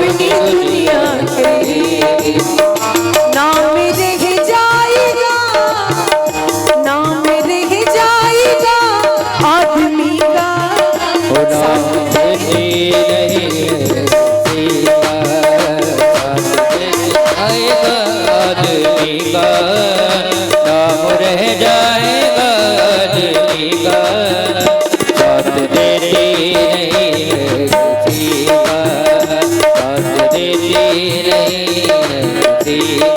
अपनी दुनिया के नाम रह जाएगा, नाम रह जाएगा आदमी का साथ नहीं आएगा आदमी का नाम रह जाएगा आदमी का साथ देती नहीं किसी का साथ देती नहीं किसी का।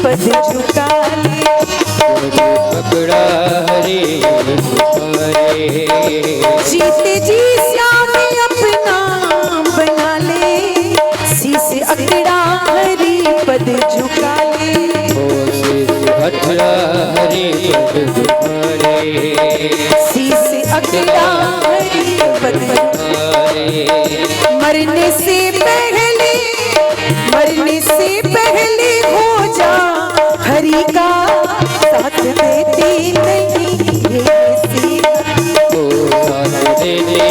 पद झुका ले पकड़ा हरे जीते जी श्याम अपना बना ले, शीस अकड़ा हरी पद झुका ले पकड़ा हरे पद झुका ले शीस अकड़ा हरी पद झुका ले। मरने से पहले, मरने से पहले हो जा हरि का साथ देते नहीं ये किसी को साथ देते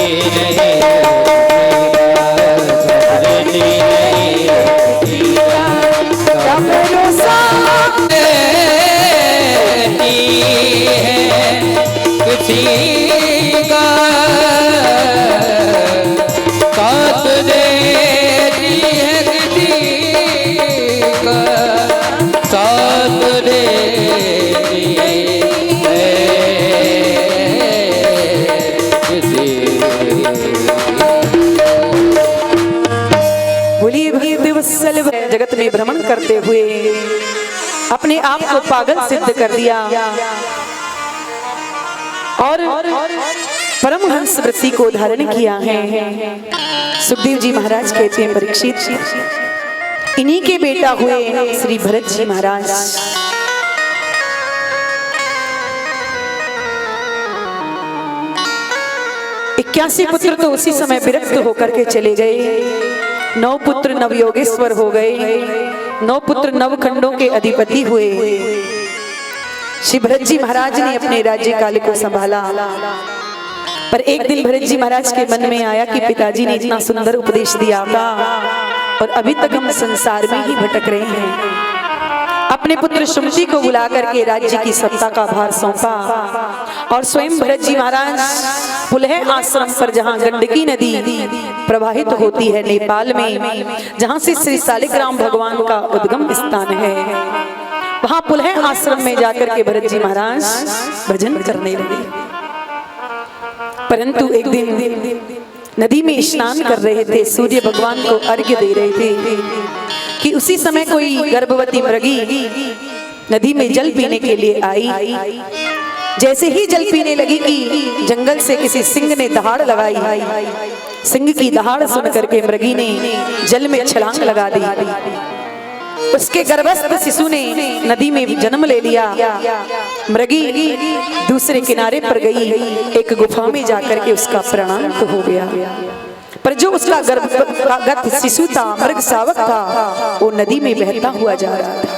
नहीं का भरोसा किसी का साथ देती है किसी का साथ देती है किसी। बोलिए भगवती वत्सल जगत में भ्रमण करते हुए अपने आप को पागल सिद्ध कर दिया और परमहंस वृत्ति को धारण किया है। सुखदेव जी महाराज कहते हैं परीक्षित इन्हीं के बेटा हुए श्री भरत जी महाराज। इक्यासी पुत्र तो उसी समय विरक्त होकर के चले गए। 9 पुत्र नवयोगेश्वर हो गए, 9 पुत्र नवखंडों के अधिपति हुए। श्री भरत जी महाराज ने अपने राज्य काल को संभाला, पर एक दिन भरत जी महाराज के मन में आया कि पिताजी ने इतना सुंदर उपदेश दिया था और अभी तक हम संसार में ही भटक रहे हैं। अपने पुत्र सुमति को बुला करके राज्य की सत्ता का भार सौंपा और स्वयं भरत जी महाराज पुलह आश्रम पर, जहाँ गंडकी नदी प्रवाहित होती है नेपाल में, जहाँ से श्री शालिग्राम भगवान का उद्गम स्थान है, वहाँ पुलह आश्रम में जाकर के भरत जी महाराज भजन करने लगे। परंतु एक दिन नदी में स्नान कर रहे थे, सूर्य भगवान को अर्घ्य दे रहे थे कि उसी समय कोई गर्भवती मृगी नदी में जल पीने के लिए आई। जैसे ही जल पीने लगी कि जंगल से किसी सिंह ने दहाड़ लगाई। सिंह की दहाड़ सुन करके मृगी ने जल में छलांग लगा दी। उसके गर्भस्थ शिशु ने नदी में जन्म ले लिया। मृगी दूसरे किनारे पर गई, एक गुफा में जाकर के उसका प्राणांत हो गया। पर जो उसका गर्भगत शिशु था, मृग शावक था, वो नदी में बहता हुआ जा रहा था।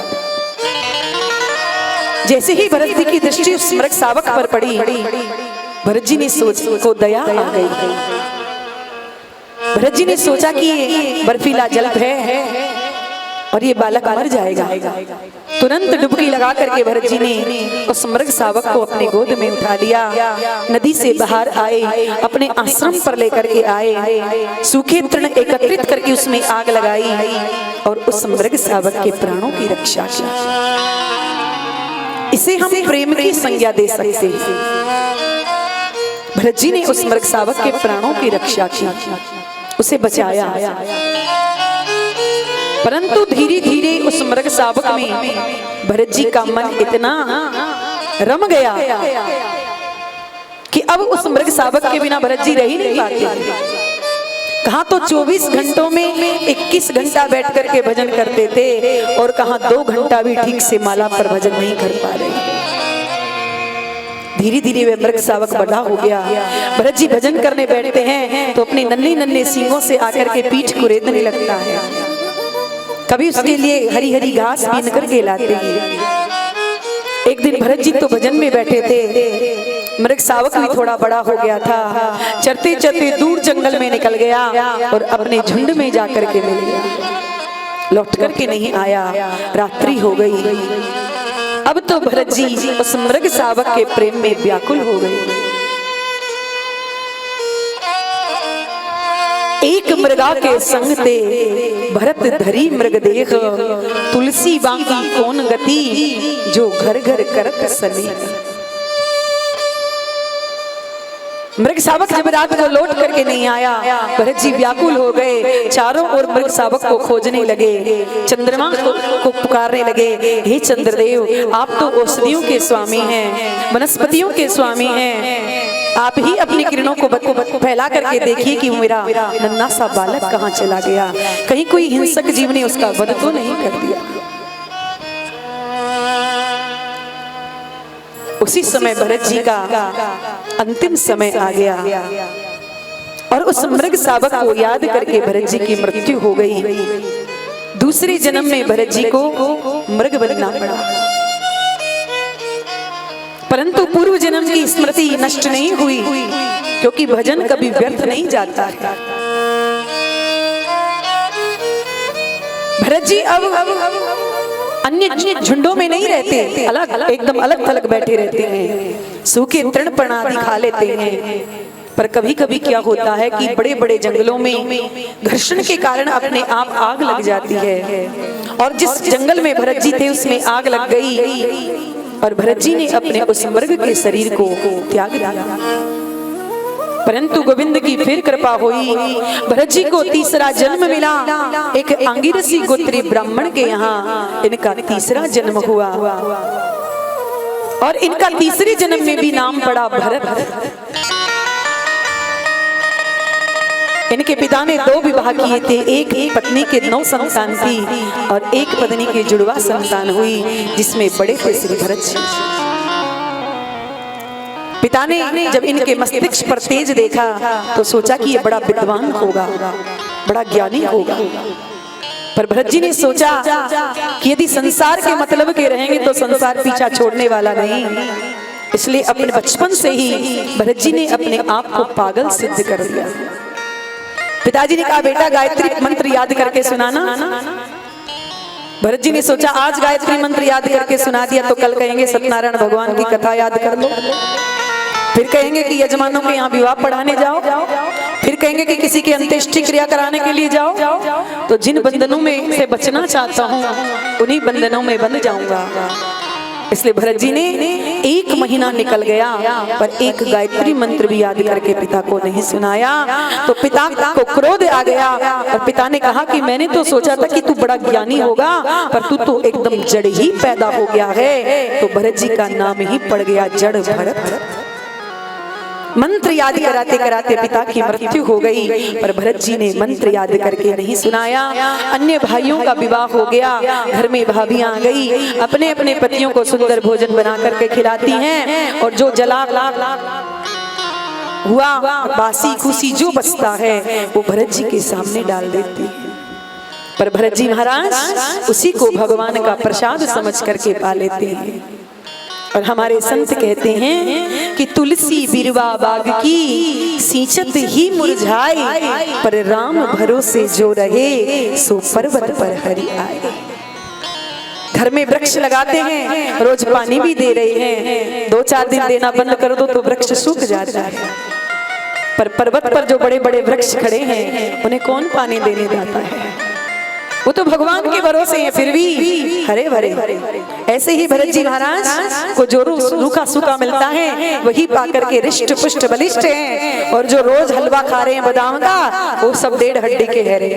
जैसे ही भरत जी की दृष्टि उस मृग शावक पर पड़ी, भरत जी ने को दया आ गई। भरत जी ने सोचा कि ये बर्फीला जल है और ये बालक मर जाएगा। तुरंत डुबकी लगा करके भरत जी ने उस मृग शावक को अपने गोद में उठा लिया। नदी से बाहर आए, अपने आश्रम पर लेकर के आए, सूखे तृण एकत्रित करके उसमें आग लगाई और उस मृग शावक के प्राणों की रक्षा की। इसे हम प्रेम की संज्ञा दे सकते हैं। भरत जी ने उस मृग शावक के प्राणों की रक्षा की, उसे बचाया। परंतु धीरे धीरे उस मृग शावक में भरत जी का मन इतना रम गया कि अब उस मृग शावक के बिना भरत जी रह ही नहीं पाते। कहाँ तो 24 घंटों में 21 घंटा बैठ करके भजन करते थे और कहाँ 2 घंटा भी ठीक से माला पर भजन नहीं कर पा रहे। धीरे धीरे वे मृग शावक बड़ा हो गया। भरत जी भजन करने बैठते हैं तो अपने नन्हे नन्हे सींगों से आकर के पीठ कुरेदने लगता है। कभी उसके लिए हरी हरी घास बीन करके लाते हैं। एक दिन भरत जी तो भजन में बैठे थे, मृग शावक भी थोड़ा बड़ा हो गया था। चरते चरते दूर जंगल में निकल गया और अपने झुंड में जाकर के मिल गया। लौट करके नहीं आया, रात्रि हो गई। अब तो भरत जी उस मृग शावक के प्रेम में व्याकुल हो गए। एक मृगा के संग ते भरत धरी मृग देख, तुलसी बांकी कौन गति, जो घर घर करत सने। मृग शावक जब रात को लौट करके नहीं आया, भरत जी व्याकुल हो गए। चारों ओर मृग शावक को खोजने लगे, चंद्रमा को पुकारने लगे, हे चंद्रदेव, आप तो औषधियों के स्वामी हैं, वनस्पतियों के स्वामी हैं, आप ही अपनी किरणों को फैला करके देखिए कि मेरा नन्हा सा बालक कहाँ चला गया, कहीं कोई हिंसक जीव ने उसका वध तो नहीं कर दिया। उसी समय भरत जी का अंतिम समय आ गया और उस मृग शावक को याद करके भरत जी की मृत्यु हो गई। दूसरे जन्म में भरत जी को मृग बनना पड़ा, परंतु पूर्व जन्म की स्मृति नष्ट नहीं हुई, क्योंकि भजन कभी व्यर्थ नहीं जाता है। भरत जी अब अन्य झुंडों में नहीं रहते, अलग एकदम अलग थलग बैठे रहते हैं, सूखे तृण प्रणादि खा लेते हैं। पर कभी कभी क्या होता है कि बड़े बड़े जंगलों में घर्षण के कारण अपने आप आग लग जाती है, और जिस जंगल में भरत जी थे उसमें आग लग गई और भरत जी ने अपने उस मृग के शरीर को त्याग दिया। परंतु गोविंद की फिर कृपा हुई, भरत जी को तीसरा जन्म मिला। एक अंगिरसी गोत्री ब्राह्मण के यहाँ इनका तीसरा जन्म हुआ और इनका तीसरे जन्म में भी नाम पड़ा भरत। इनके पिता ने 2 विवाह किए थे, एक पत्नी के 9 संतान थी और एक पत्नी के जुड़वा संतान हुई, जिसमें बड़े थे श्री भरत जी। पिता ने जब इनके मस्तिष्क पर तेज देखा तो सोचा कि ये बड़ा विद्वान होगा, बड़ा ज्ञानी होगा। पर भरत जी ने सोचा कि यदि संसार के मतलब के रहेंगे तो संसार पीछा छोड़ने वाला नहीं, इसलिए अपने बचपन से ही भरत जी ने अपने आप को पागल सिद्ध कर दिया। पिताजी ने कहा, बेटा गायत्री मंत्र याद करके सुनाना। भरत जी ने सोचा आज गायत्री मंत्र याद करके सुना दिया तो कल कहेंगे सत्यनारायण भगवान की कथा याद कर लो, फिर कहेंगे कि यजमानों के यहाँ विवाह पढ़ाने जाओ, फिर कहेंगे कि किसी की अंत्येष्टि क्रिया कराने के लिए जाओ। तो जिन बंधनों में से बचना चाहता हूँ उन्हीं बंधनों में बंध जाऊंगा। इसलिए भरत जी ने 1 महीना निकल गया पर एक गायत्री मंत्र भी याद करके पिता को नहीं सुनाया। तो पिता को क्रोध आ गया और पिता ने कहा कि मैंने तो सोचा था कि तू बड़ा ज्ञानी होगा, पर तू तो एकदम जड़ ही पैदा हो गया है। तो भरत जी का नाम ही पड़ गया जड़ भरत। मंत्र याद कराते कराते पिता की मृत्यु हो गई, पर भरत जी ने मंत्र याद करके नहीं सुनाया। अन्य भाइयों का विवाह हो गया, घर में भाभियां आ गई, अपने अपने पतियों को सुंदर भोजन बना करके खिलाती हैं और जो जला हुआ बासी खुशी जो बचता है वो भरत जी के सामने डाल देती है। पर भरत जी महाराज उसी को भगवान का प्रसाद समझ करके पा लेते हैं। और हमारे संत कहते हैं कि तुलसी बिरवा बाग की सींचत ही मुरझाए, पर राम भरोसे जो रहे सो पर्वत पर हरि आए। घर में वृक्ष लगाते हैं, रोज पानी भी दे रहे हैं, 2-4 दिन देना बंद कर दो तो वृक्ष सूख जाता है। पर पर्वत पर जो बड़े बड़े वृक्ष खड़े हैं उन्हें कौन पानी देने जाता है? वो तो भगवान के भरोसे हैं, फिर भी हरे भरे। ऐसे ही भरत जी महाराज को जो रूखा सूखा मिलता है वही पाकर के रिष्ट पुष्ट बलिष्ठ हैं, और जो रोज हलवा खा रहे हैं बादाम का वो सब 1.5 हड्डी के हरे।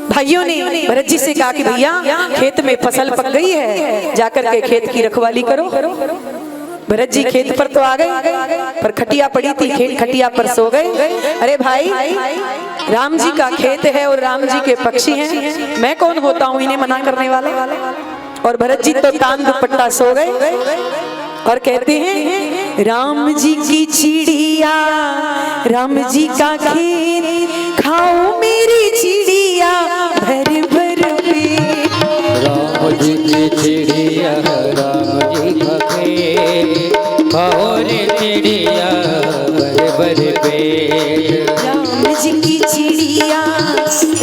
भाइयों ने भरत जी से कहा कि भैया खेत में फसल पक गई है, जाकर के खेत की रखवाली करो। भरत जी खेत पर तो आ गए, पर खटिया पड़ी थी, खेत खटिया पर सो गए। अरे भाई, राम जी का खेत है और राम जी के पक्षी हैं, मैं कौन होता हूँ इन्हें मना करने वाला। और भरत जी तो तान दुपट्टा सो गए और कहते हैं राम जी की चिड़िया, राम जी का खेत, खाओ मेरी चिड़िया भर भर पेट। राम जी की चिड़िया, राम जी का खेत, खाओ रे चिड़िया भर भर पेट। राम जी की चिड़िया,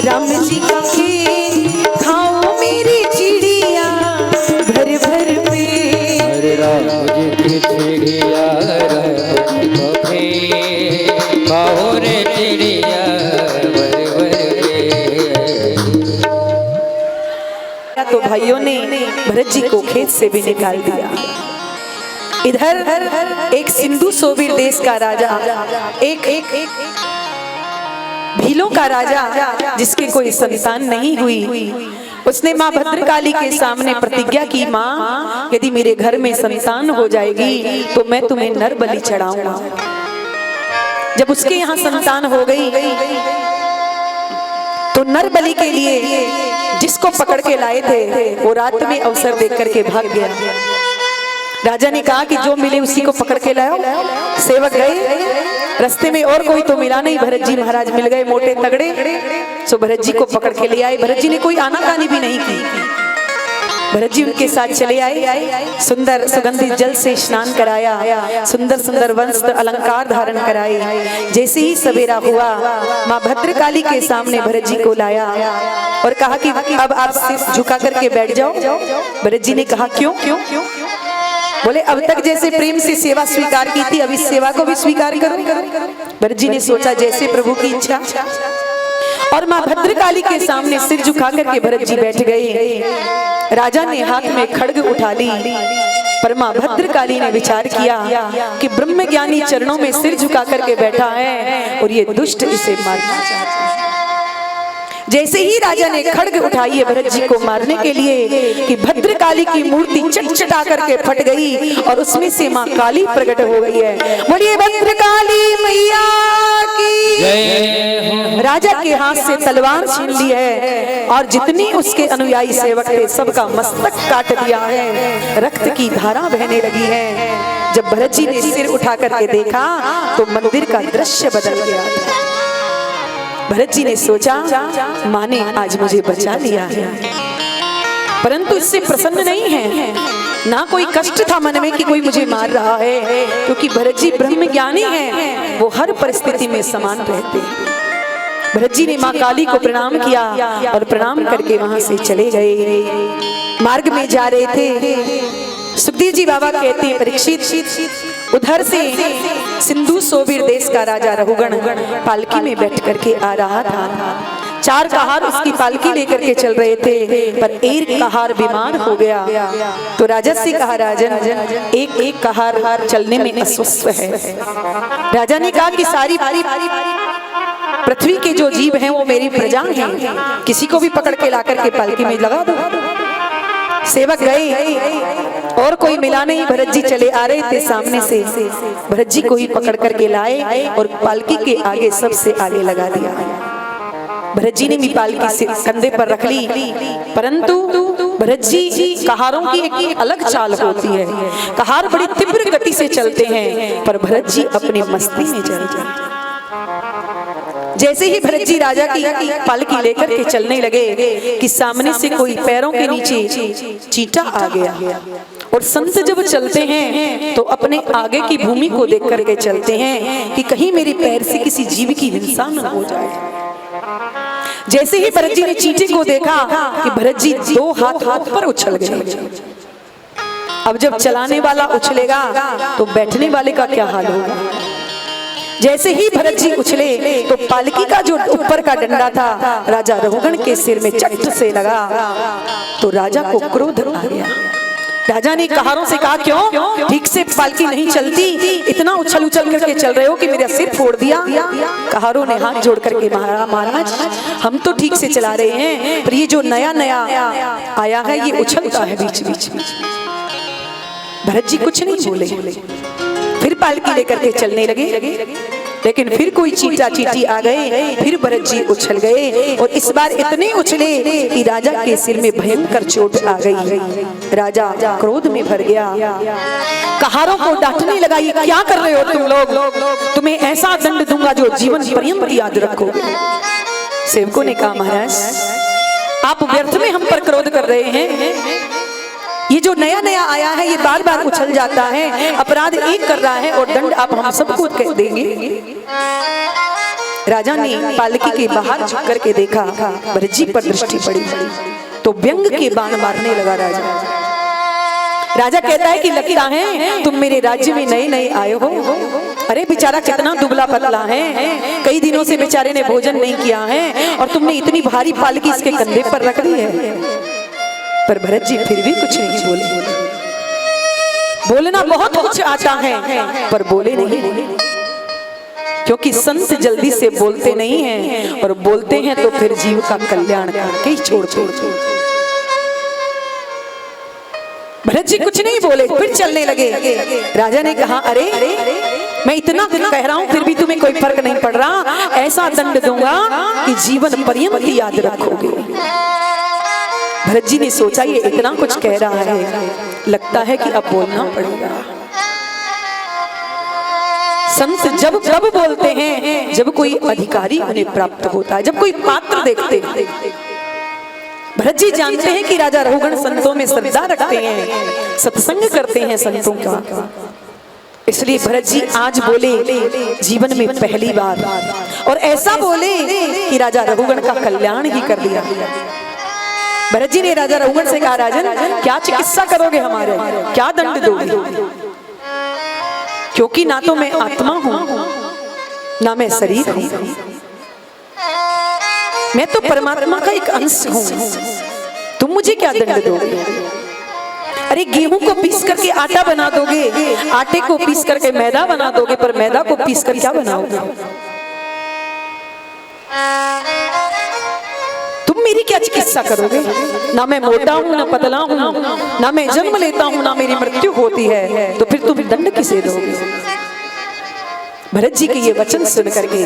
राम जी का खेत, खाओ मेरी चिड़िया भर भर पेट। राम जी की चिड़िया, राम जी का खेत, खाओ रे चिड़िया भर भर पेट। तो भाइयों ने भरत जी को खेत से भी निकाल दिया। इधर एक सिंधु सोबीर देश का राजा, एक भीलों का राजा जिसके कोई संतान नहीं हुई, उसने माँ भद्रकाली के सामने प्रतिज्ञा की, माँ यदि मेरे घर में संतान हो जाएगी तो मैं तुम्हें नर बलि चढ़ाऊंगा। जब उसके यहाँ संतान हो गई तो नर बलि के लिए जिसको पकड़ के लाए थे वो रात में अवसर देख करके भाग गया। राजा ने कहा कि जो मिले उसी को पकड़ के लाओ। सेवक गए, रास्ते में और कोई तो मिला नहीं, भरत जी महाराज मिल गए मोटे तगड़े, सो भरत जी को पकड़ के ले आए। भरत जी ने कोई आनाकानी भी नहीं की, भरत जी उनके साथ चले आए, सुंदर सुगंधित जल से स्नान कराया, सुंदर सुंदर वस्त्र अलंकार धारण कराए। जैसे ही सवेरा हुआ माँ भद्रकाली के सामने भरत जी को लाया और कहा कि अब आप सिर झुका करके बैठ जाओ। भरत जी ने कहा क्यों? बोले अब तक जैसे प्रेम से सेवा स्वीकार की थी, अब इस सेवा को भी स्वीकार करो। भरत जी ने सोचा जैसे प्रभु की इच्छा, और माँ भद्रकाली के सामने सिर झुका करके भरत जी बैठ गए। राजा ने हाथ में खड्ग उठा ली, पर माँ भद्रकाली ने विचार किया कि ब्रह्म ज्ञानी चरणों में सिर झुका करके बैठा है और ये दुष्ट इसे मारना चाहता है। जैसे ही राजा ने खड्ग उठाई है भरत जी को मारने के लिए कि भद्रकाली की मूर्ति चटचटा करके फट गई और उसमें से माँ काली प्रकट हो गई है। बोलिए भद्रकाली मैया की। राजा के हाथ से तलवार छीन ली है और जितनी उसके अनुयायी सेवक थे सबका मस्तक काट दिया है, रक्त की धारा बहने लगी है। जब भरत जी ने सिर उठा करके देखा तो मंदिर का दृश्य बदल गया। भरत जी ने सोचा माँ ने आज मुझे बचा लिया है, परंतु इससे प्रसन्न नहीं है, ना कोई कष्ट था मन में कि कोई मुझे मार रहा है, क्योंकि भरत जी ब्रह्म ज्ञानी हैं, वो हर परिस्थिति में समान रहते हैं। भरत जी ने माँ काली को प्रणाम किया और प्रणाम करके वहां से चले गए। मार्ग में जा रहे थे, सुखदेव जी बाबा कहते हैं परीक्षित उधर से सिंधु सोबीर देश का राजा रघुगण पालकी में बैठ करके आ रहा था। 4 कहार उसकी पालकी लेकर के चल रहे थे, पर एक कहार बीमार हो गया। तो राजा से कहा राजन एक कहार चलने में अस्वस्थ है। राजा ने कहा कि सारी पृथ्वी के जो जीव हैं वो मेरी प्रजा हैं, किसी को भी पकड़ के ला करके पालकी में लगा दो। सेवक गए और कोई मिला नहीं, भरत जी चले आ रहे थे सामने से, भरत जी को ही पकड़ करके लाए और पालकी के आगे सबसे आगे लगा दिया। भरत जी ने भी पालकी से कंधे पर रख ली, परंतु भरत जी कहारों की एक अलग चाल होती है। कहार बड़ी तीव्र गति से चलते हैं, पर भरत जी अपनी मस्ती में चल जाते। जैसे ही भरत जी राजा की पालकी लेकर के चलने लगे कि सामने से कोई पैरों के नीचे चींटा आ गया। और संत जब चलते हैं तो अपने आगे की भूमि को देख करके चलते हैं कि कहीं मेरे पैर से किसी जीव की हिंसा न हो जाए। जैसे ही भरत जी ने चींटे को देखा कि भरत जी 2 हाथ पर उछल गए। अब जब चलाने वाला उछलेगा तो बैठने वाले का क्या हाल होगा। जैसे ही भरत जी उछले तो पालकी का जो ऊपर का डंडा था राजा रहुगण के सिर में चट से लगा, तो राजा को क्रोध आ गया। राजा ने कहारों से कहा, क्यों ठीक से पालकी नहीं चलती, इतना उछल उछल करके चल रहे हो कि मेरा सिर फोड़ दिया। कहारों ने हाथ जोड़ करके महाराज हम तो ठीक से चला रहे हैं, पर ये जो नया नया आया है ये उछलता है बीच बीच में। भरत जी कुछ नहीं बोले, फिर पालकी लेकर के चलने लगे, लेकिन फिर कोई चीटा चीटी आ गए, फिर भरत जी उछल गए और इस बार इतने उछले कि राजा के सिर में भयंकर चोट आ गई। राजा क्रोध में भर गया, कहारों को डांटने लगा, ये क्या कर रहे हो तुम लोग, तुम्हें ऐसा दंड दूंगा जो जीवन पर्यंत याद रखोगे। सेवकों ने कहा, महाराज आप व्यर्थ में हम पर क्रोध कर रहे हैं, ये जो नया नया आया है ये बार बार उछल जाता है, अपराध एक कर रहा है और दंड आप हम सबको कह देंगे। राजा ने पालकी के बाहर झुक करके देखा, भरत जी पर दृष्टि पड़ी तो व्यंग के बाण मारने लगा राजा कहता है कि लगता है तुम मेरे राज्य में नए नए आए हो। अरे बेचारा कितना दुबला पतला है, कई दिनों से बेचारे ने भोजन नहीं किया है और तुमने इतनी भारी पालकी इसके कंधे पर रख दी है। पर भरत जी फिर भी कुछ नहीं बोले, बोलना बहुत कुछ आता है पर बोले नहीं, क्योंकि संत जल्दी से बोलते नहीं हैं और बोलते हैं तो फिर जीव का कल्याण करके ही छोड़। भरत जी कुछ नहीं बोले, फिर चलने लगे। राजा ने कहा, अरे मैं इतना कह रहा हूं फिर भी तुम्हें कोई फर्क नहीं पड़ रहा, ऐसा दंड दूंगा कि जीवन पर्यंत याद रखोगे। भरत जी ने सोचा ये इतना कुछ कह रहा है, लगता है कि अब बोलना पड़ेगा। संत जब बोलते हैं जब कोई अधिकारी उन्हें प्राप्त होता है, जब कोई पात्र देखते हैं। भरत जी जानते हैं कि राजा रहुगण संतों में श्रद्धा रखते हैं, सत्संग करते हैं संतों का, इसलिए भरत जी आज बोले जीवन में पहली बार, और ऐसा बोले कि राजा रहुगण का कल्याण ही कर दिया। भरत जी ने राजा रहुगण से कहा, राजन क्या चिकित्सा करोगे हमारे, क्या दंड दोगे, क्योंकि ना तो मैं आत्मा हूं ना मैं शरीर हूं, मैं तो परमात्मा का एक अंश हूं, तुम मुझे क्या दंड दोगे। अरे गेहूं को पीस करके आटा बना दोगे, आटे को पीस करके मैदा बना दोगे, पर मैदा को पीस कर क्या बनाओगे, मेरी क्या चिकित्सा करोगे। ना मैं मोटा हूं ना पतला हूं, ना मैं जन्म लेता हूं ना मेरी मृत्यु होती है, तो फिर तुम दंड किसे दोगे। भरत जी के ये वचन सुन करके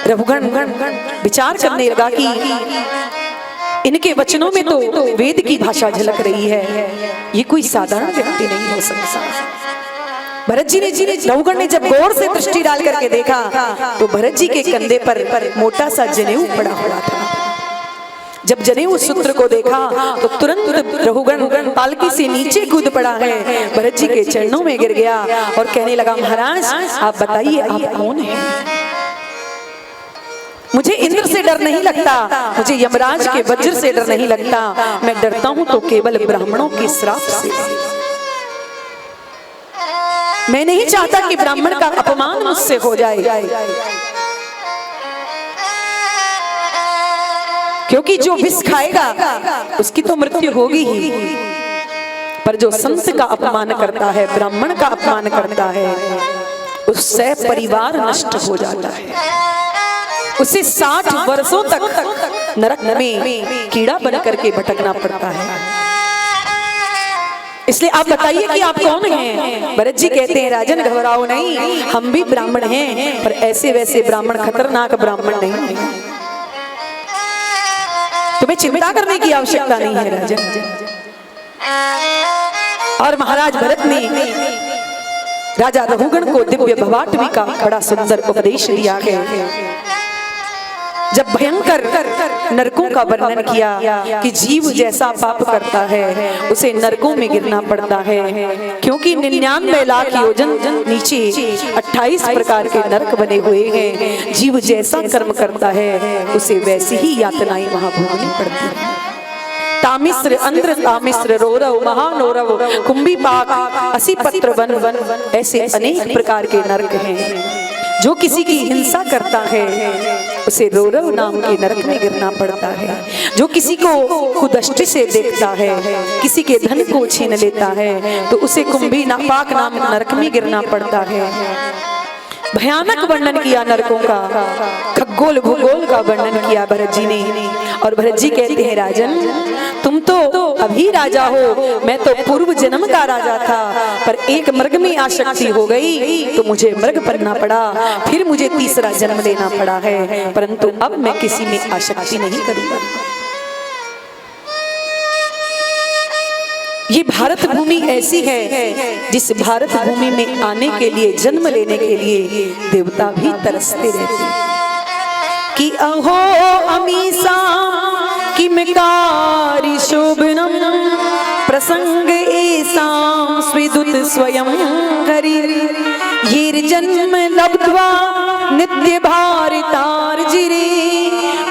रघुगण विचार करने लगा कि इनके वचनों में तो वेद की भाषा झलक रही है, ये कोई साधारण व्यक्ति नहीं हो सकता। भरत जी ने रघुगण ने जब गौर से दृष्टि डाल करके देखा तो भरत जी के कंधे पर मोटा सा जनेऊ पड़ा हुआ था। जब जनेऊ सूत्र को देखा तो तुरंत रघुगण पालकी से नीचे कूद पड़ा है, भरत जी के चरणों में गिर गया और कहने लगा, महाराज आप बताइए आप कौन हैं। मुझे इंद्र से डर नहीं लगता, मुझे यमराज के वज्र से डर नहीं लगता, मैं डरता हूं तो केवल ब्राह्मणों के श्राप से। मैं नहीं चाहता कि ब्राह्मण का अपमान मुझसे हो जाए, क्योंकि जो विष खाएगा उसकी तो मृत्यु होगी ही, पर जो संत का अपमान करता है, ब्राह्मण का अपमान करता है, उससे परिवार नष्ट हो जाता है, उसे 60 वर्षों तक नरक में कीड़ा बन करके भटकना पड़ता है। इसलिए आप बताइए कि आप कौन हैं। भरत जी कहते हैं, राजन घबराओ नहीं, हम भी ब्राह्मण हैं, पर ऐसे वैसे ब्राह्मण, खतरनाक ब्राह्मण नहीं है, तुम्हें चिंता करने की आवश्यकता नहीं है राजन। और महाराज भरत ने राजा रघुगण को दिव्य भवाटवी का बड़ा सुंदर उपदेश दिया है। जब भयंकर नरकों का वर्णन किया कि जीव जैसा पाप करता है उसे नरकों में गिरना पड़ता है, क्योंकि 99 लाख योजन नीचे 28 प्रकार के नरक बने हुए हैं। जीव जैसा कर्म करता है उसे वैसी ही यातनाएं वहां भोगनी पड़ती है। तामिश्र अंध्र तामिश्र रौरव महानौरव कुंभी पाक असी पत्र वन वन ऐसे अनेक प्रकार के नरक हैं। जो किसी की हिंसा करता है उसे रौरव नाम के नरक में गिरना पड़ता है। जो किसी को कुदृष्टि से देखता है, किसी के धन को छीन लेता है तो उसे कुंभी पाक नाम नरक में गिरना पड़ता है। भयानक वर्णन किया नरकों का, खगोल भूगोल का वर्णन किया भरत जी ने। और भरत जी कहते हैं राजन तुम तो अभी राजा हो, मैं तो पूर्व जन्म का राजा था, पर एक मृग में आसक्ति हो गई तो मुझे मृग बनना पड़ा, फिर मुझे तीसरा जन्म लेना पड़ा है, परंतु अब मैं किसी में आसक्ति नहीं करूंगा। ये भारत भूमि ऐसी है जिस भारत भूमि में आने के लिए, जन्म लेने के लिए देवता भी तरसते रहते कि अहो अमीसा किमकारी शोभनम प्रसंग ऐसां स्विदुत स्वयं हरि ये जन्म लब्ध्वा नित्य भारतार्जिरे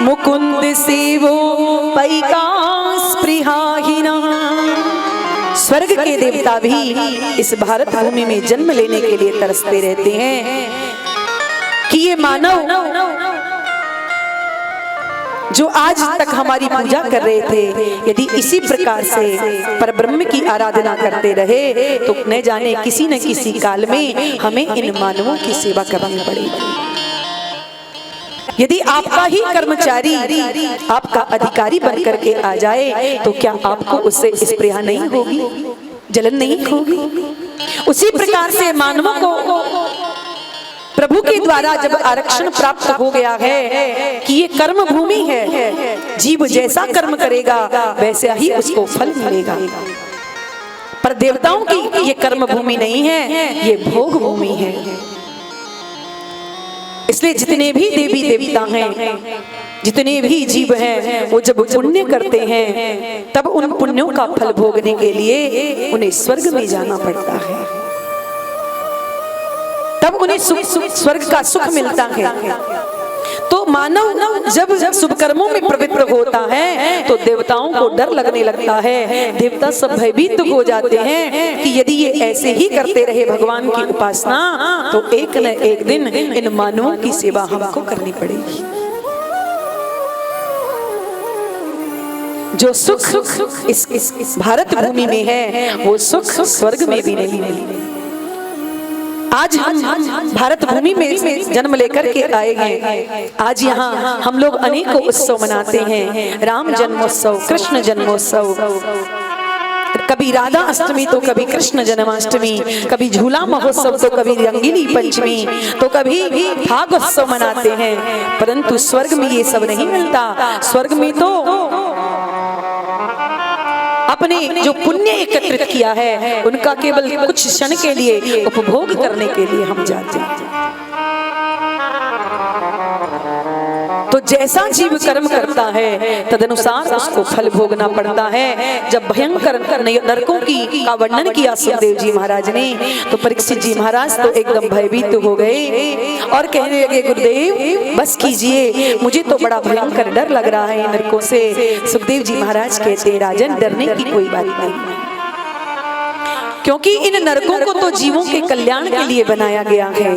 मुकुंद सेवो पैका स्पृहाहीना। स्वर्ग के देवता भी इस भारत भूमि में जन्म लेने के लिए तरसते रहते हैं कि ये मानव जो आज तक हमारी पूजा कर रहे थे, यदि इसी प्रकार से परब्रह्म की आराधना करते रहे तो न जाने किसी न किसी काल में हमें इन मानवों की सेवा करनी पड़ेगी। यदि आपका ही कर्मचारी आपका अधिकारी बन करके आ जाए तो क्या आपको उससे स्पृहा नहीं होगी, जलन नहीं होगी? उसी प्रकार से मानवों को प्रभु के द्वारा जब आरक्षण प्राप्त हो गया है कि ये कर्म भूमि है, जीव जैसा कर्म करेगा वैसे ही उसको फल मिलेगा, पर देवताओं की ये कर्म भूमि नहीं है, ये भोग भूमि है। इसलिए जितने भी देवी देवता हैं, जितने भी जीव हैं, वो जब पुण्य करते हैं तब उन पुण्यों का फल भोगने के लिए उन्हें स्वर्ग में जाना पड़ता है, तब उन्हें स्वर्ग का सुख मिलता है। तो मानव जब शुभ कर्मों में प्रवृत्त होता है तो देवताओं को डर लगने लगता है, देवता सब भयभीत हो जाते हैं कि यदि ये ऐसे ही करते रहे भगवान की उपासना तो एक न एक दिन इन मानवों की सेवा हमको करनी पड़ेगी। जो सुख इस भारत भूमि में है वो सुख स्वर्ग में भी नहीं मिलेगा। आज हम भारत भूमि में जन्म लेकर के आए हैं। आज यहाँ हम लोग अनेकों उत्सव मनाते हैं, राम जन्मोत्सव, कृष्ण जन्मोत्सव, कभी राधा अष्टमी तो कभी कृष्ण जन्माष्टमी, कभी झूला महोत्सव तो कभी रंगीली पंचमी तो कभी फागोत्सव मनाते हैं, परंतु स्वर्ग में ये सब नहीं मिलता। स्वर्ग में तो अपने जो पुण्य एकत्रित किया है उनका केवल कुछ क्षण के लिए उपभोग करने के लिए हम जाते हैं। तो जैसा जीव कर्म करता है तदनुसार उसको फल भोगना पड़ता है। जब भयंकर नरकों का वर्णन किया सुखदेव जी महाराज ने तो परीक्षित जी महाराज तो एकदम भयभीत हो गए और कहने लगे गुरुदेव बस कीजिए, मुझे तो बड़ा भयंकर डर लग रहा है नरकों से। सुखदेव जी महाराज कहते हैं राजन डरने की कोई बात नहीं, क्योंकि इन नरकों को तो जीवों के कल्याण के लिए बनाया गया है।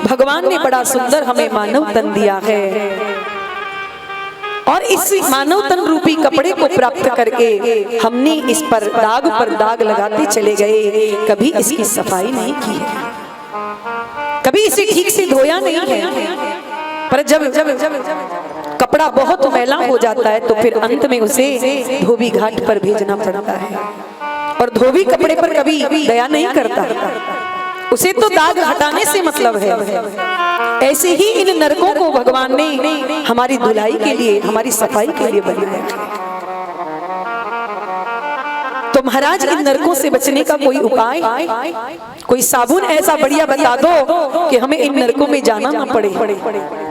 भगवान ने बड़ा सुंदर हमें मानव तन दिया है और इस मानव तन रूपी कपड़े को प्राप्त करके हमने इस पर दाग लगाते चले गए, कभी इसकी सफाई नहीं की है, कभी इसे ठीक से धोया नहीं है। पर जब कपड़ा बहुत मैला हो जाता है तो फिर अंत में उसे धोबी घाट पर भेजना पड़ता है और धोबी कपड़े पर कभी दया नहीं करता, उसे तो दाग हटाने से मतलब है। ऐसे ही इन नरकों को भगवान ने हमारी धुलाई के लिए, हमारी सफाई के लिए बनाया। तो तो महाराज इन नरकों से बचने का कोई उपाय, कोई साबुन ऐसा बढ़िया बता दो कि हमें इन नरकों में जाना ना पड़े।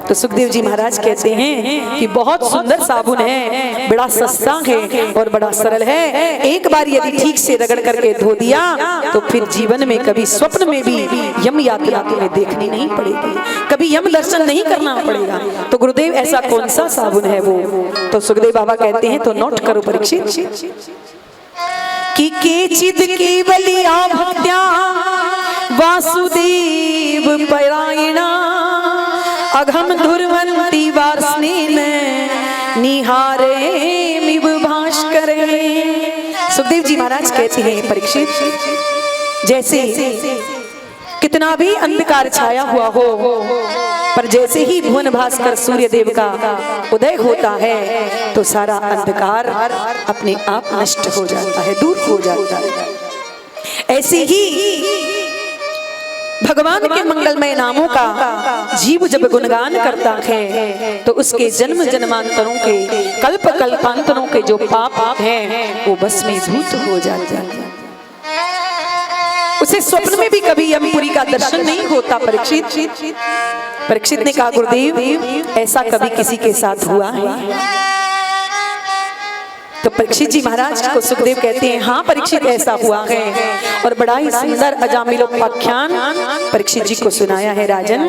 तो सुखदेव जी महाराज कहते हैं कि बहुत सुंदर साबुन है, बड़ा सस्ता है और बड़ा सरल है। एक बार यदि ठीक से रगड़ करके धो दिया तो फिर जीवन में कभी स्वप्न में भी यम यात्रा तुम्हें देखनी नहीं पड़ेगी, कभी यम दर्शन नहीं करना पड़ेगा। तो गुरुदेव ऐसा कौन सा साबुन है वो? तो सुखदेव बाबा कहते हैं, तो नोट करो परीक्षित, कि केचिद केवलिया भक्त्या वासुदेव परायणा अघम धुर्वंती वार्ष्णेन निहारे मिव भास्कर। सुखदेव जी महाराज कहते हैं परीक्षित, जैसे कितना भी अंधकार छाया हुआ हो, पर जैसे ही भुवन भास्कर सूर्य देव का उदय होता है तो सारा अंधकार अपने आप नष्ट हो जाता है, दूर हो जाता है। ऐसे ही भगवान के मंगलमय नामों का जीव जब गुणगान करता है तो उसके जन्म जन्मांतरों के, कल्प कल्पांतरों के जो पाप हैं वो भस्मीभूत हो जाते हैं। उसे स्वप्न में भी कभी यमपुरी का दर्शन नहीं होता। परीक्षित ने कहा, गुरुदेव ऐसा कभी किसी के साथ हुआ है? तो परीक्षित जी महाराज को सुखदेव कहते हैं, हाँ परीक्षित ऐसा हुआ है। और बड़ा ही सुंदर अजामिलोपाख्यान परीक्षित जी को सुनाया है। राजन,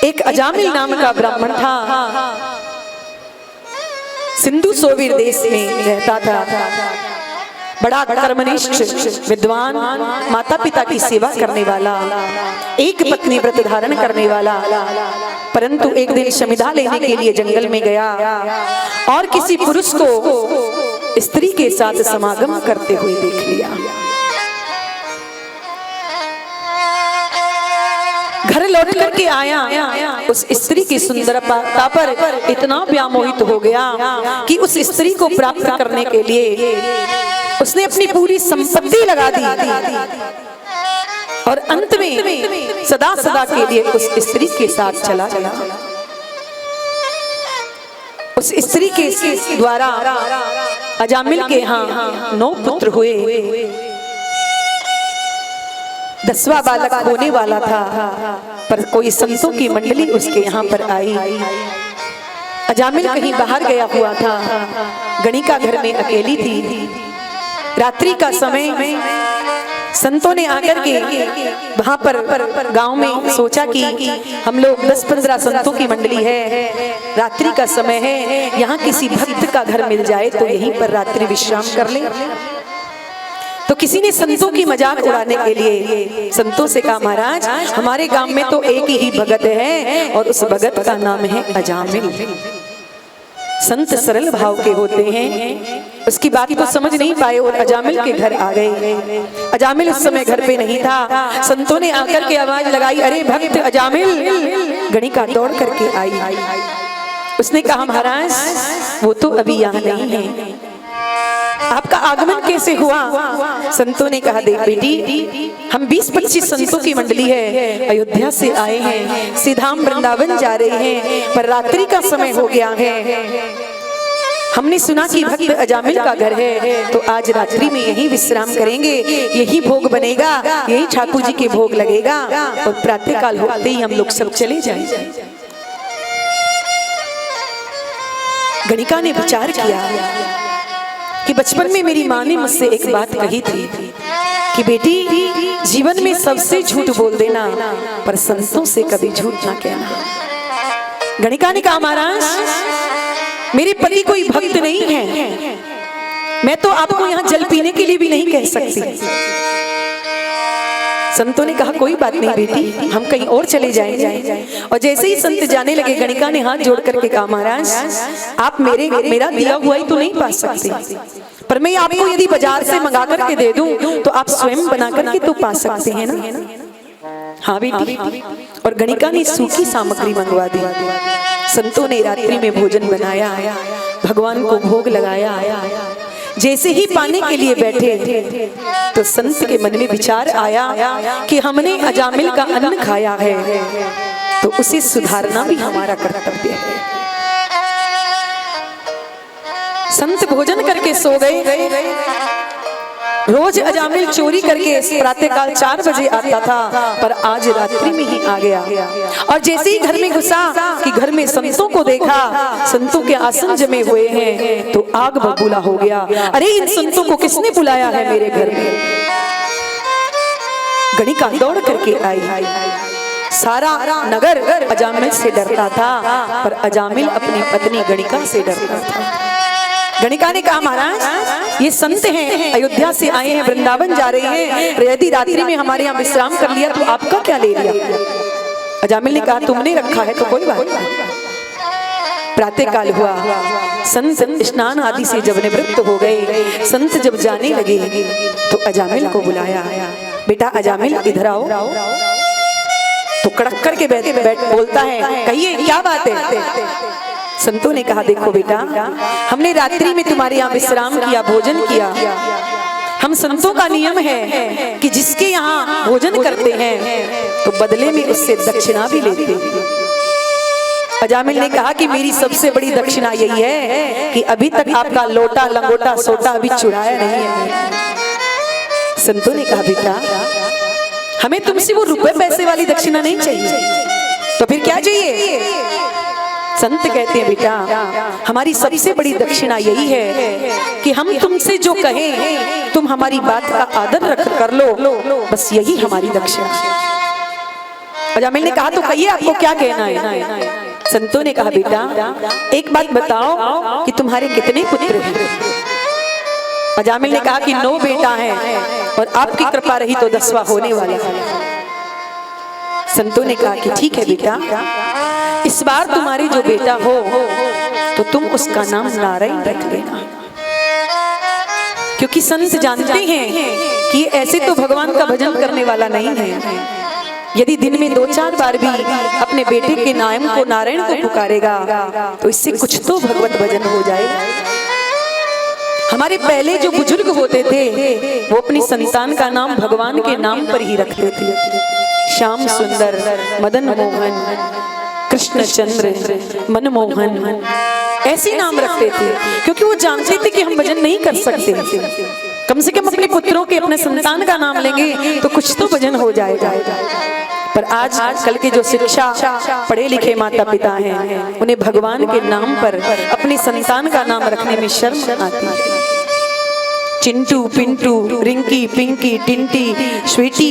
एक अजामिल नाम का ब्राह्मण था, सिंधु सोवीर देश में रहता था। बड़ा कर्मनिष्ठ विद्वान, माता पिता की सेवा करने वाला, एक पत्नी व्रत धारण करने वाला, परंतु एक दिन शमिधा लेने के लिए जंगल में गया और किसी पुरुष को स्त्री के साथ समागम करते हुए देख लिया। घर लौट करके आया, उस स्त्री की सुंदरता पर इतना व्यामोहित हो गया कि उस स्त्री को प्राप्त करने के लिए उसने अपनी पूरी संपत्ति लगा दी और अंत में सदा सदा के लिए उस स्त्री के साथ चला गया। उस स्त्री के द्वारा अजामिल के यहाँ 9 पुत्र हुए, 10वां बालक होने वाला था, पर कोई संतों की मंडली उसके यहाँ पर आई। अजामिल कहीं बाहर गया हुआ था, गणिका घर में अकेली थी। रात्रि का समय संतों ने आकर के वहां पर गांव में सोचा कि हम लोग 10-15 संतों की मंडली है, रात्रि का समय है, यहाँ किसी भक्त का घर मिल जाए तो यहीं पर रात्रि विश्राम कर ले। तो किसी ने संतों की मजाक उड़ाने के लिए संतों से कहा, महाराज हमारे गांव में तो एक ही भगत है और उस भगत का नाम है अजामिल। संत सरल भाव के होते हैं, उसकी बात को समझ नहीं पाए और अजामिल के घर आ गए। अजामिल उस समय घर पे नहीं था। संतों ने आकर के आवाज लगाई, अरे भक्त अजामिल। गणिका दौड़ करके आई। उसने कहा, महाराज वो तो अभी यहाँ नहीं है, आपका आगमन कैसे हुआ? संतों ने कहा, देख बेटी, हम 20-25 संतों की मंडली है, अयोध्या से आए हैं, सीधा हम वृंदावन जा रहे हैं, पर रात्रि का समय हो गया है। हमने सुना कि भक्त अजामिल का घर है, तो आज रात्रि में यही विश्राम करेंगे, यही भोग बनेगा, यही ठाकुर जी के भोग लगेगा और प्रातःकाल होते ही हम लोग सब चले जाएंगे। गणिका ने विचार किया कि बचपन में मेरी माँ ने मुझसे एक बात कही थी कि बेटी जीवन में सबसे झूठ बोल देना, पर संतों से कभी झूठ ना कहना। गणिका ने कहा, महाराज मेरे पति कोई भक्त नहीं है, मैं तो आपको यहाँ जल पीने के लिए भी नहीं कह सकती। संतों ने कहा, कोई बात नहीं बेटी, हम कहीं और चले जाएंगे। और जैसे ही संत जाने लगे, गणिका ने हाथ जोड़ करके कहा, महाराज आप मेरा दिया हुआ ही तो नहीं पा सकते, पर मैं आपको यदि बाजार से मंगा करके दे दूं तो आप स्वयं बना करके तो पा सकते हैं ना? हाँ बेटी। और गणिका ने सूखी सामग्री मंगवा दी। संतों ने रात्रि में भोजन बनाया, भगवान को भोग लगाया। जैसे ही पाने के लिए बैठे तो संत के मन में विचार आया कि हमने अजामिल का अन्न खाया है तो उसे सुधारना भी हमारा कर्तव्य है। संत भोजन करके सो गए। रोज अजामिल चोरी करके प्रातःकाल 4 बजे आता था, पर आज रात्रि में ही आ गया। और जैसे ही घर में घुसा कि घर में संतों को देखा, संतों के आसन जमे हुए हैं, तो आग बबूला हो गया। अरे इन संतों को किसने बुलाया है मेरे घर में? गणिका दौड़ करके आई। सारा नगर अजामिल से डरता था, पर अजामिल अपनी पत्नी गणिका से डरता था। गणिका ने कहा, महाराज ये संत हैं, अयोध्या से आए हैं, वृंदावन जा रहे हैं, यदि रात्रि में हमारे यहाँ विश्राम कर लिया तो आपका क्या ले लिया? अजामिल ने कहा, तुमने रखा है तो कोई बात नहीं। प्रातःकाल हुआ, संत स्नान आदि से जब निवृत्त हो गए, संत जब जाने लगे तो अजामिल को बुलाया। बेटा अजामिल इधर आओ। तो कड़क करके बैठ बोलता है, कहिए क्या बात है? संतों ने कहा, देखो बेटा, हमने रात्रि में तुम्हारे यहाँ विश्राम किया, भोजन किया। हम संतों का नियम है कि जिसके यहाँ भोजन करते हैं तो बदले में उससे दक्षिणा भी लेते हैं। अजामिल ने कहा कि मेरी सबसे बड़ी दक्षिणा यही है कि अभी तक आपका लोटा लंगोटा सोटा अभी चुराया नहीं है। संतों ने कहा, बेटा हमें तुमसे वो रुपए पैसे वाली दक्षिणा नहीं चाहिए, तो फिर क्या चाहिए? संत कहते हैं, बेटा हमारी सबसे बड़ी दक्षिणा यही है कि हम तुमसे जो कहें तुम हमारी बात का आदर कर लो, बस यही हमारी दक्षिणा। अजामिल ने कहा, तो कहिए आपको क्या कहना है? संतों ने कहा, बेटा एक बात बताओ कि तुम्हारे कितने पुत्र हैं? अजामिल ने कहा कि 9 बेटा हैं और आपकी कृपा रही तो 10वां होने वाला है। संतों ने कहा कि ठीक है बेटा, इस बार तुम्हारे जो बेटा हो तो तुम उसका नाम नारायण रख लेना, क्योंकि संत जानते हैं कि ऐसे तो भगवान का भजन करने वाला नहीं है। यदि दिन में 2-4 बार भी अपने बेटे के नाम को नारायण को पुकारेगा तो इससे कुछ तो भगवत भजन हो जाएगा। हमारे पहले जो बुजुर्ग होते थे वो अपनी संतान का नाम भगवान के नाम पर ही रखते थे। श्याम सुंदर, मदन मोहन, कृष्णचंद्र, मनमोहन, ऐसे नाम रखते थे, क्योंकि वो जानते थे कि हम भजन नहीं कर सकते। कम से कम अपने पुत्रों के, अपने संतान का नाम लेंगे तो कुछ तो भजन हो जाएगा। पर आज कल के जो शिक्षा पढ़े लिखे माता पिता हैं, उन्हें भगवान के नाम पर अपनी संतान का नाम रखने में शर्म आती है। चिंटू, पिंटू, रिंकी, पिंकी, टिंटी, स्वीटी,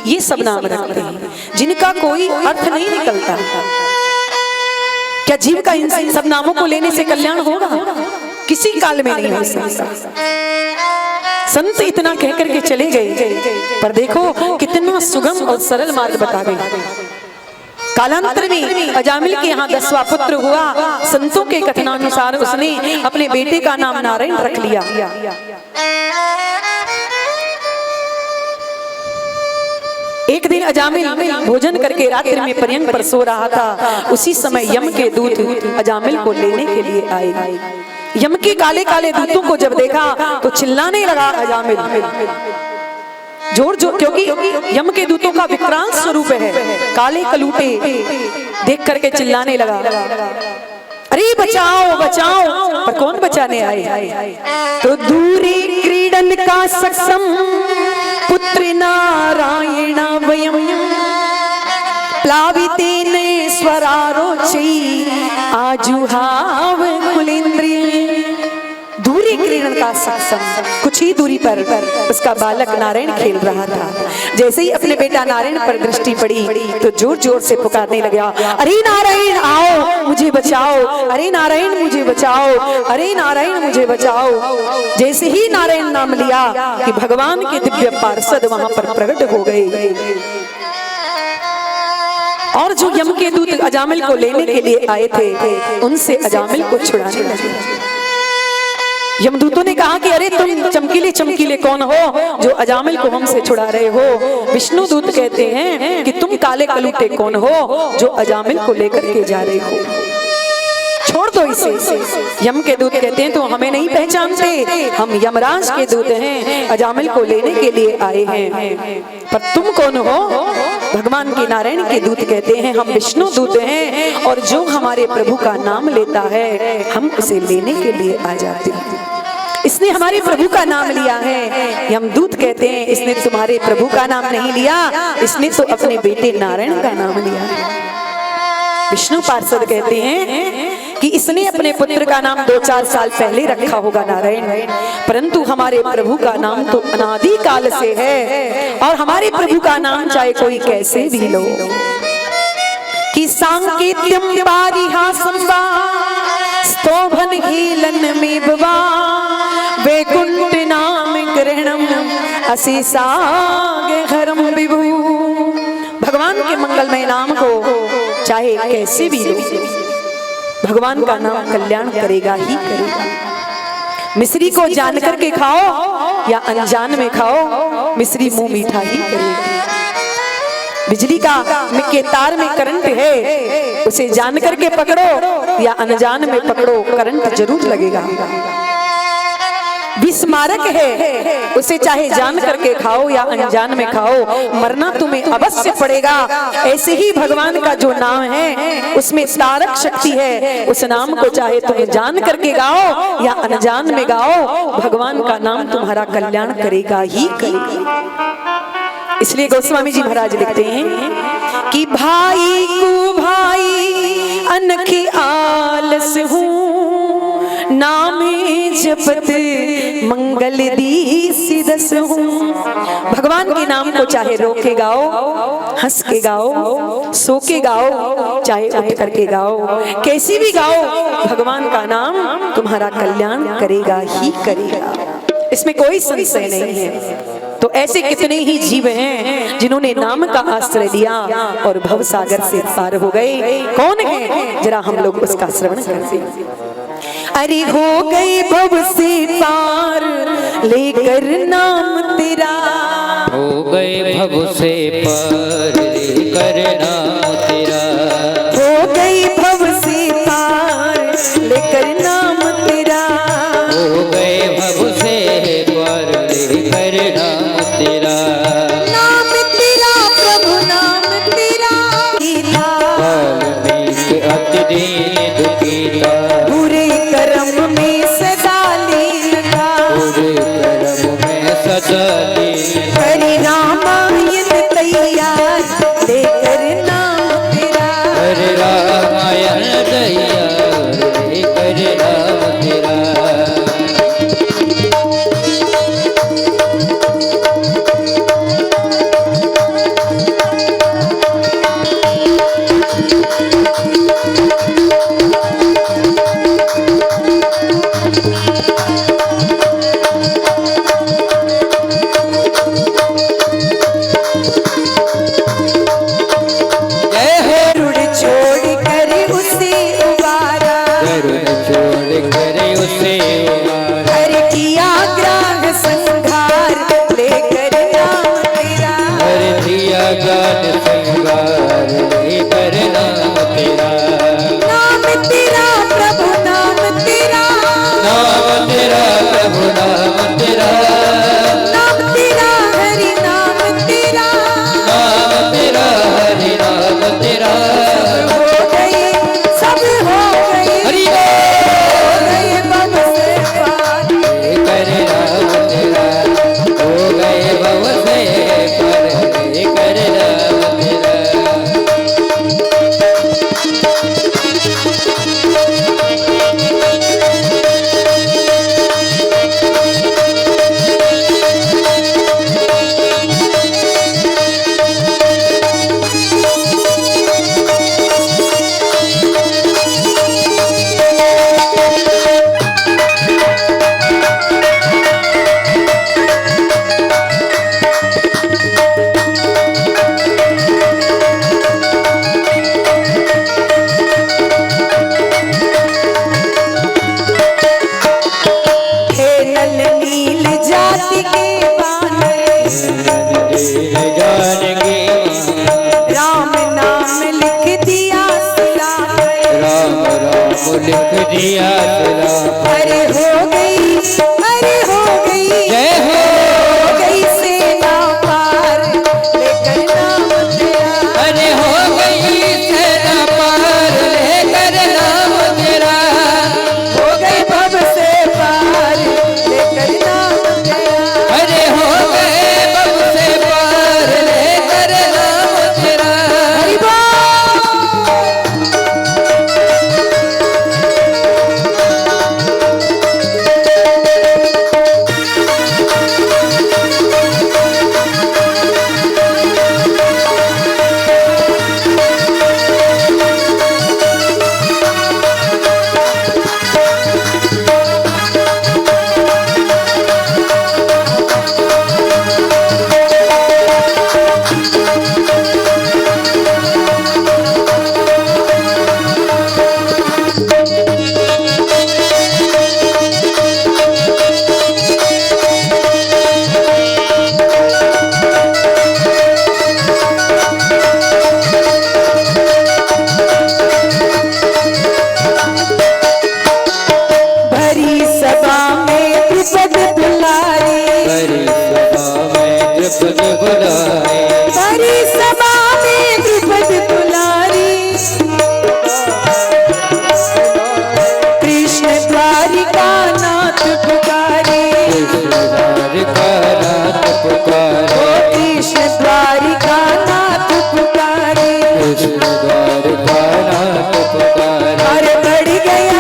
ये सब नाम रखते हैं जिनका कोई अर्थ नहीं निकलता। क्या जीव का इन सब नामों को लेने से कल्याण होगा? किसी काल में नहीं हो सकता। संत इतना कह करके चले गए, पर देखो कितना सुगम और सरल मार्ग बता गए। कालांतर में अजामिल के यहाँ 10वां पुत्र हुआ। संतों के कथनानुसार उसने अपने बेटे का नाम नारायण रख लिया। एक दिन अजामिल भोजन करके रात्रि में पर्यंक पर सो रहा था। उसी समय यम के दूत अजामिल को लेने के लिए आए। यम के काले काले दूतों को जब देखा तो चिल्लाने लगा अजामिल, जोर जोर, क्योंकि यम के दूतों का विक्रांत स्वरूप है। काले कलूटे देख करके चिल्लाने लगा, अरे बचाओ बचाओ। पर कौन बचाने आए? तो दूरी क्रीडन का सक्षम पुत्र नारायण वयम प्लावितेन स्वरारोचि आजुहाव कुलेंद्रिय। दूरी क्रीडन का सक्षम, कुछ ही दूरी पर उसका बालक नारायण खेल रहा था। जैसे ही अपने बेटा नारायण पर दृष्टि पड़ी तो जोर जोर से पुकारने लगा, अरे नारायण आओ मुझे बचाओ, अरे नारायण मुझे बचाओ, अरे नारायण मुझे बचाओ। जैसे ही नारायण नाम लिया कि भगवान के दिव्य पार्षद वहां पर प्रकट हो गए और जो यम के दूत अजामिल को लेने के लिए आए थे उनसे अजामिल को छुड़ाने लगे। यमदूतों ने कहा कि अरे तुम चमकीले चमकीले कौन हो जो अजामिल को हमसे छुड़ा रहे हो? विष्णु दूत कहते हैं कि तुम काले कलूटे कौन हो जो अजामिल को लेकर के जा रहे हो? छोड़ दो इसे। यम के दूत कहते हैं तो हमें नहीं पहचानते, हम यमराज के दूत हैं, अजामिल को लेने के लिए आए हैं। पर तुम कौन हो? भगवान के नारायण के दूत कहते हैं हम विष्णु दूत हैं, और जो हमारे प्रभु का नाम लेता है हम उसे लेने के लिए आ जाते हैं। इसने हमारे प्रभु का नाम लिया है। यमदूत कहते हैं इसने तुम्हारे प्रभु का नाम नहीं लिया, इसने तो अपने बेटे नारायण का नाम लिया है। विष्णु पार्षद कहते हैं कि इसने अपने पुत्र का नाम 2-4 साल पहले रखा होगा नारायण, परंतु हमारे प्रभु का नाम तो अनादि काल से है, और हमारे प्रभु का नाम चाहे कोई कैसे भी लो। कि सांकेत्यम पारिहासं वा स्तोभन हीलन में बवा वैकुंठ नाम ग्रहणम असीसागे घरम विभु। भगवान के मंगलमय नाम को चाहे कैसे भी लो, भगवान का नाम कल्याण करेगा ही करेगा। मिश्री को जान करके खाओ या अनजान में खाओ, मिश्री मुंह मीठा ही करेगी। बिजली के तार में करंट है, उसे जान करके पकड़ो या अनजान में पकड़ो, करंट जरूर लगेगा। विस्मारक है, उसे चाहे जान करके खाओ या अनजान में खाओ, मरना तुम्हें अवश्य पड़ेगा। ऐसे ही भगवान का जो नाम है उसमें तारक शक्ति है, उस नाम को चाहे तुम जान करके गाओ या अनजान में गाओ, भगवान का नाम तुम्हारा कल्याण करेगा ही करेगा। इसलिए गोस्वामी जी महाराज लिखते हैं कि भाई को भाई अनखे आलस हूँ, नामे जपत मंगल दी सिदस हूँ। भगवान के नाम को चाहे रो के गाओ, हंस के गाओ, सो के गाओ, चाहे उठ करके गाओ, कैसी भी गाओ, भगवान का नाम तुम्हारा कल्याण करेगा ही करेगा, इसमें कोई संशय नहीं है। तो ऐसे कितने ही जीव हैं जिन्होंने नाम का आश्रय लिया और भव सागर से पार हो गए। कौन है? जरा हम लोग उसका श्रवण करते हैं। अरे हो गए भव से पार लेकर नाम तेरा, हो गए भव से पार लेकर नाम तेरा, हो गई भव से पार लेकर नाम तेरा, हो गए भव से पार लेकर नाम तेरा, नाम तेरा प्रभु नाम तेरा गीता, वाल्मीकि अति दीन दुखीता, बुरे कर्म में सदा लीन था, पूरे कर्म में सदा लीन, हरि रामायण तैयार लेकर नाम तेरा, हरे रामायण तैयार लेकर नाम तेरा। लिख दिया तेरा। अरे हो गई जय हो गई सेना पार लेकर नाम तेरा। अरे हो गई सेना पार लेकर नाम तेरा। हो गई भव से पार लेकर नाम तेरा। अरे हो गए भव से पार लेकर नाम तेरा। हरि बोल। भरी सभा में द्रुपद बुलाए। भरी सभा में द्रुपद बुलाए। भरी सभा में द्रुपद बुलाए। कृष्ण द्वारिका नाथ पुकारे। द्वारिका नाथ ओ पुकारे। कृष्ण द्वारिका नाथ पुकारे। द्वारिका नाथ पुकारे। अरे बढ़ गया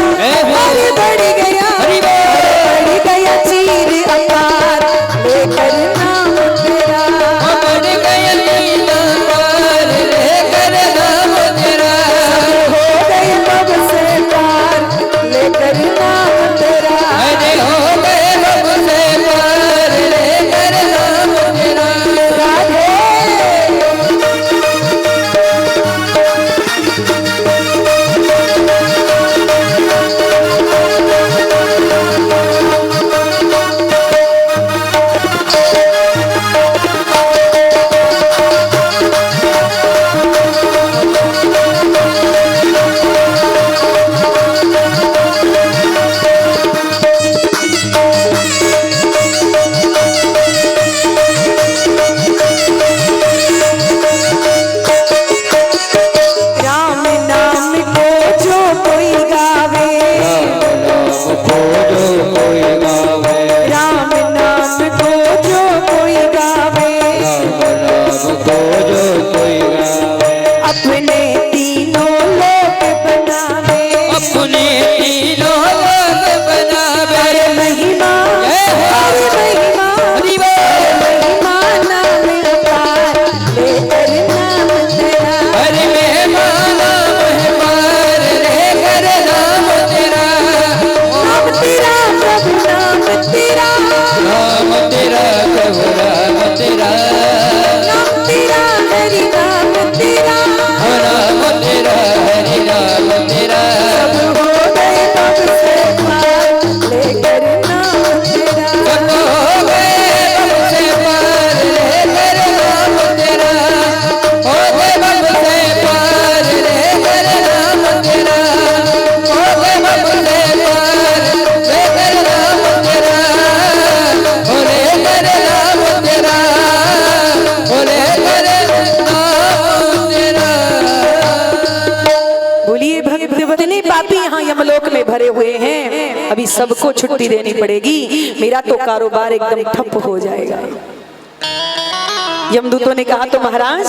अरे बढ़ गया बढ़ गया चीर अपार लेकर नाम तेरा। बढ़ गया लीला पार लेकर नाम तेरा। हो गए भव से पार लेकर नाम तेरा। अरे हो गए भव से पार लेकर नाम तेरा। राधे राम नाम को जो कोई गावे। खोजो कोई गावे। राम नाम को जो कोई गावे। राम खोजो कोई गावे। अपने तीनों लोक बनावे। अपने तीनों लोक बनावे। अरे महिमा अरे महिमा महिमा नाम अपार लेकर नाम तेरा। हरि मेहमान मेहमान लेकर नाम तेरा। नाम तेरा प्रभु नाम तेरा। नाम तेरा प्रभु राम तेरा। नाम तेरा हरि नाम तेरा। राम तेरा हरि राम तेरा। सब हो गए भव से पार लेकर नाम तेरा। सब हो गए भव से पार लेकर नाम तेरा। हो गए भव से पार लेकर नाम तेरा। हो गए भव से पार लेकर नाम तेरा। हो लेकर नाम तेरा। हो लेकर नाम तेरा। बोलिए भक्त बदले पापी यहाँ यमलोक में भरे हुए हैं। अभी सबको छुट्टी देनी पड़ेगी, मेरा तो कारोबार एकदम ठप हो जाएगा। यमदूतों ने कहा तो महाराज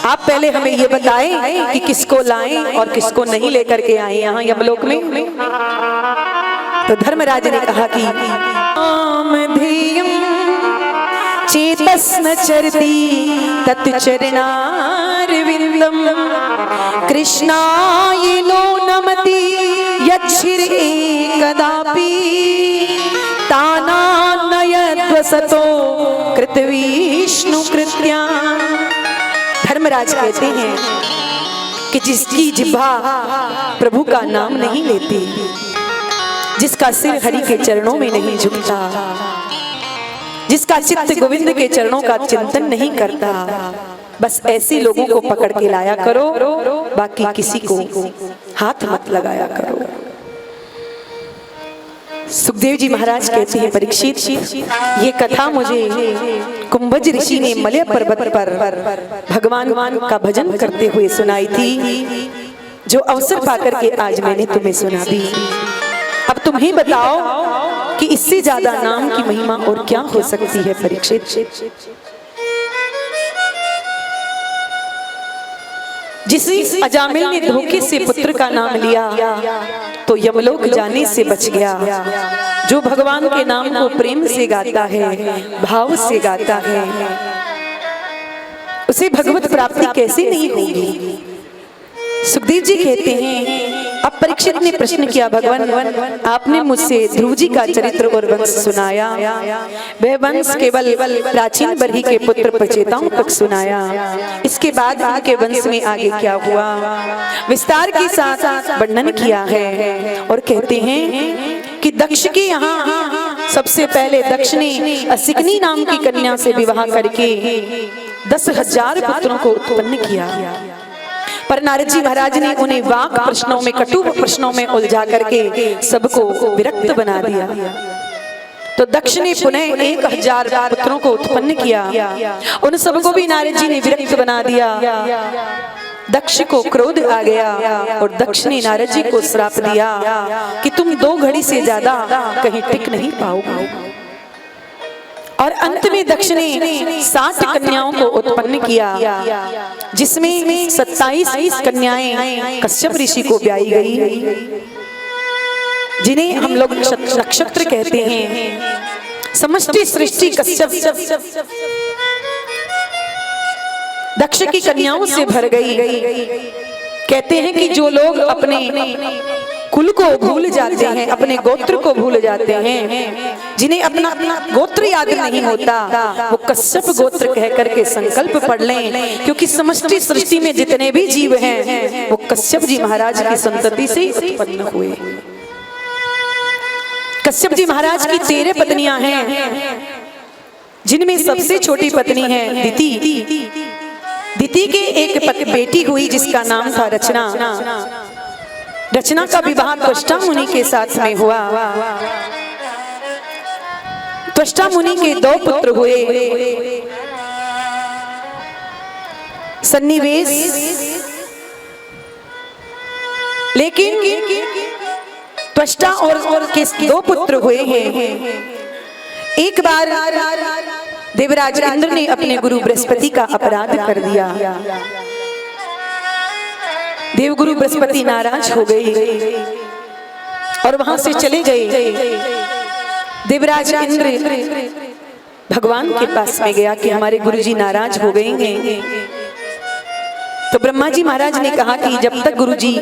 आप पहले हमें ये बताएं कि किसको लाएं और किसको नहीं लेकर के आए यहाँ यमलोक में। तो धर्मराज ने कहा कि चेतस्न चरति तत्चरणारविंदम कृष्णाय नो नमति यच्छिर कदापि तानानयद्वसतो कृतविष्णु कृत्या। धर्मराज कहते हैं कि जिसकी जिह्वा प्रभु का नाम नहीं लेती, जिसका सिर हरि के चरणों में नहीं झुकता, जिसका चित्त गोविंद के चरणों का चिंतन नहीं करता, बस ऐसे लोगों को पकड़ के लाया करो, बाकी किसी को हाथ मत लगाया करो। सुखदेव जी महाराज कहते हैं, परीक्षित ये कथा मुझे कुंभज ऋषि ने मलय पर्वत पर भगवान का भजन करते हुए सुनाई थी, जो अवसर पाकर के आज मैंने तुम्हें सुना दी। अब तुम ही बताओ कि इससे ज्यादा नाम की महिमा और क्या हो सकती है परीक्षित। जिस अजामिल ने धोखे से पुत्र का नाम लिया तो यमलोक जाने से बच गया। जो भगवान के नाम को प्रेम से गाता है, भाव से गाता है, उसे भगवत प्राप्ति कैसे नहीं होगी। सुखदेव जी कहते हैं, अब परीक्षित ने प्रश्न किया, भगवान आपने मुझसे ध्रुव जी का चरित्र और वंश सुनाया, वह वंश केवल प्राचीन बरही के पुत्र प्रचेताओं तक सुनाया, इसके बाद उनके वंश में आगे क्या हुआ विस्तार के साथ वर्णन किया है। और कहते हैं कि दक्ष के यहाँ सबसे पहले दक्ष ने असिकनी नाम की कन्या से विवाह करके 10,000 पुत्रों को उत्पन्न किया, पर नारद जी महाराज ने उन्हें वाक प्रश्नों में, कटु प्रश्नों में उलझा करके सबको विरक्त बना दिया। तो दक्ष ने पुनः 1,000 पुत्रों को उत्पन्न किया, उन सबको भी नारद जी ने विरक्त बना दिया। दक्ष को क्रोध आ गया और दक्ष ने नारद जी को श्राप दिया कि तुम 2 घड़ी से ज्यादा कहीं टिक नहीं पाओगे। और अंत में दक्ष ने 60 कन्याओं को उत्पन्न किया, जिसमें 27 कन्याएं कश्यप ऋषि को ब्याई गई, जिन्हें हम लोग नक्षत्र कहते हैं। समष्टि सृष्टि कश्यप दक्ष की कन्याओं से भर गई। कहते हैं कि जो लोग अपने कुल को भूल जाते हैं, अपने गोत्र को भूल जाते हैं, जिन्हें अपना गोत्र याद नहीं होता, वो कश्यप गोत्र कह करके संकल्प पढ़ लें, क्योंकि समष्टि सृष्टि में जितने भी जीव हैं वो कश्यप जी महाराज की संतति से ही उत्पन्न हुए। कश्यप जी महाराज की 13 पत्नियां हैं, जिनमें सबसे छोटी पत्नी है दिति। दिति के एक बेटी हुई जिसका नाम था रचना। रचना का विवाह त्वष्टा मुनि के साथ में हुआ। त्वष्टा मुनि के 2 पुत्र हुए, सन्निवेश। लेकिन त्वष्टा और के 2 पुत्र हुए हैं। एक बार देवराज इंद्र ने अपने गुरु बृहस्पति का अपराध कर दिया। देवगुरु बृहस्पति नाराज हो गए और वहां से चले गए। देवराज इंद्र भगवान के पास में गया कि हमारे गुरुजी नाराज हो गए हैं। तो ब्रह्मा जी महाराज ने कहा कि जब तक गुरुजी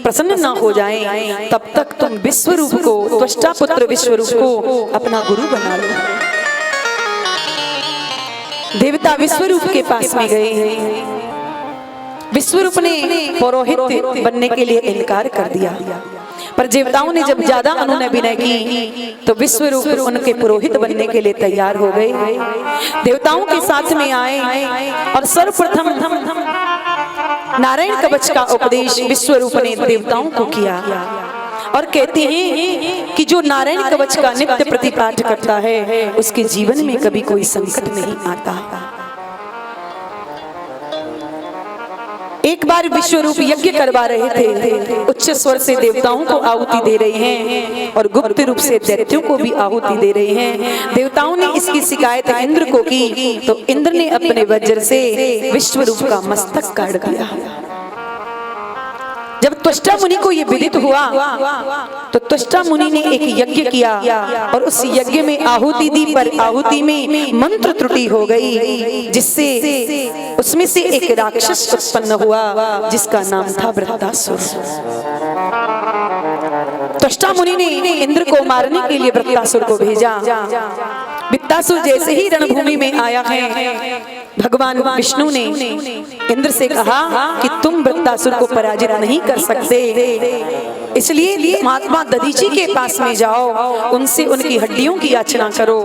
प्रसन्न ना हो जाएं, तब तक तुम विश्वरूप को, त्वष्टा पुत्र विश्वरूप को अपना गुरु बना लो। देवता विश्वरूप के पास में गए। विश्वरूप ने पुरोहित बनने के लिए इनकार कर दिया, पर देवताओं ने जब ज्यादा अनुनय विनय की तो विश्वरूप उनके पुरोहित बनने के लिए तैयार हो गए। देवताओं के साथ में आए और सर्वप्रथम नारायण कवच का उपदेश विश्वरूप ने देवताओं को किया। और कहते हैं कि जो नारायण कवच का नित्य प्रतिपाठ करता है, उसके जीवन में कभी कोई संकट नहीं आता। एक बार विश्वरूप यज्ञ करवा रहे थे, उच्च स्वर से देवताओं को आहुति दे रहे हैं और गुप्त रूप से दैत्यों को भी आहुति दे रहे हैं। देवताओं ने इसकी शिकायत इंद्र को की, तो इंद्र ने अपने वज्र से विश्वरूप का मस्तक काट दिया। जब त्वष्टा मुनि को यह विदित हुआ तो त्वष्टा मुनि ने एक यज्ञ किया और उस यज्ञ में आहुति दी, पर आहुति में मंत्र त्रुटि हो गई, जिससे उसमें से एक राक्षस उत्पन्न हुआ जिसका नाम था वृत्तासुर। त्वष्टा मुनि ने इंद्र को मारने के लिए वृत्तासुर को भेजा। वृत्तासुर जैसे ही रणभूमि में आया है, भगवान विष्णु ने इंद्र से कहा कि तुम वृत्तासुर को पराजित नहीं कर सकते, इसलिए महात्मा दधीची के पास में जाओ, उनसे उनकी हड्डियों की याचना करो।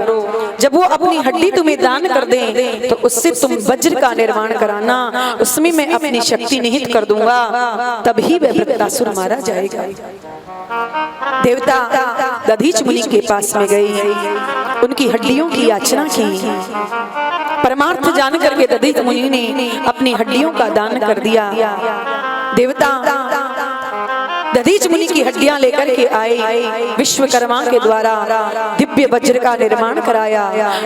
जब वो अपनी हड्डी तुम्हें दान कर दें तो उससे तुम वज्र का निर्माण कराना, उसमें मैं अपनी शक्ति निहित कर दूंगा, तभी वह वृत्तासुर मारा जाएगा। देवता दधीच मुनि के पास में गई, उनकी हड्डियों की याचना की। परमार्थ जान करके दधीच मुनि ने अपनी हड्डियों का दान कर दिया। देवता दधीच मुनि की हड्डियां लेकर के आए, विश्वकर्मा के द्वारा दिव्य वज्र का निर्माण कराया।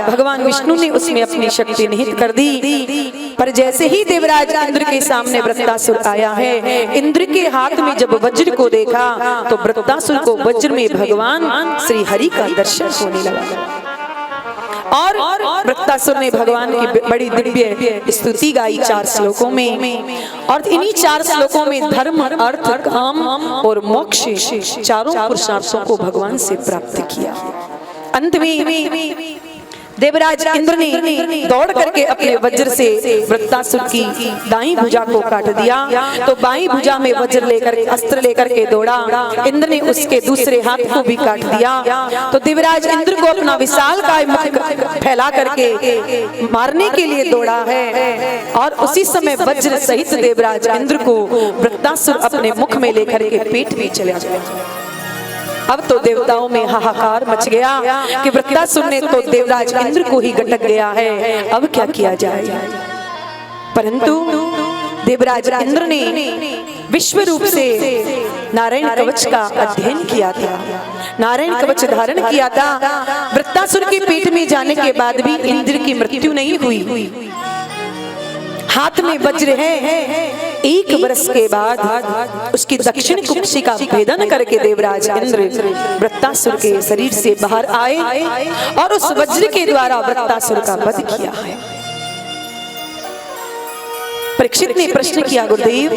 भगवान विष्णु ने उसमें अपनी शक्ति निहित कर दी। पर जैसे ही देवराज इंद्र के सामने वृत्तासुर आया है, इंद्र के हाथ में जब वज्र को देखा तो वृत्तासुर को वज्र में भगवान श्री हरि का दर्शन होने लगा और वृत्तासुर ने भगवान की बड़ी दिव्य स्तुति गाई 4 श्लोकों में। और इन्हीं 4 श्लोकों में धर्म, अर्थ, काम और मोक्ष चारों पुरुषार्थों को भगवान से प्राप्त किया। अंत में देवराज इंद्र ने दौड़ करके अपने वज्र से वृत्तासुर की दाईं भुजा को काट दिया। तो बाईं भुजा में वज्र लेकर अस्त्र लेकर के दौड़ा, इंद्र ने उसके दूसरे हाथ को भी काट दिया। तो देवराज इंद्र को अपना विशालकाय मुख फैला करके मारने के लिए दौड़ा है। और उसी समय वज्र सहित देवराज इंद्र को वृत्तासुर अपने मुख में लेकर के पेट में चला गया। अब तो देवताओं में हाहाकार मच गया कि वृत्तासुर ने तो देवराज इंद्र को ही गटक गया है, अब क्या किया जाए। परंतु देवराज इंद्र ने विश्व रूप से नारायण कवच का अध्ययन किया था, नारायण कवच धारण किया था। वृत्तासुर के पेट में जाने के बाद भी इंद्र की मृत्यु नहीं हुई। हाथ में वज्र है। 1 वर्ष के बाद उसकी दक्षिण कुक्षी का भेदन करके देवराज इंद्र वृत्तासुर के शरीर से बाहर आए और उस वज्र के द्वारा वृत्तासुर का वध किया है। परीक्षित ने प्रश्न किया, गुरुदेव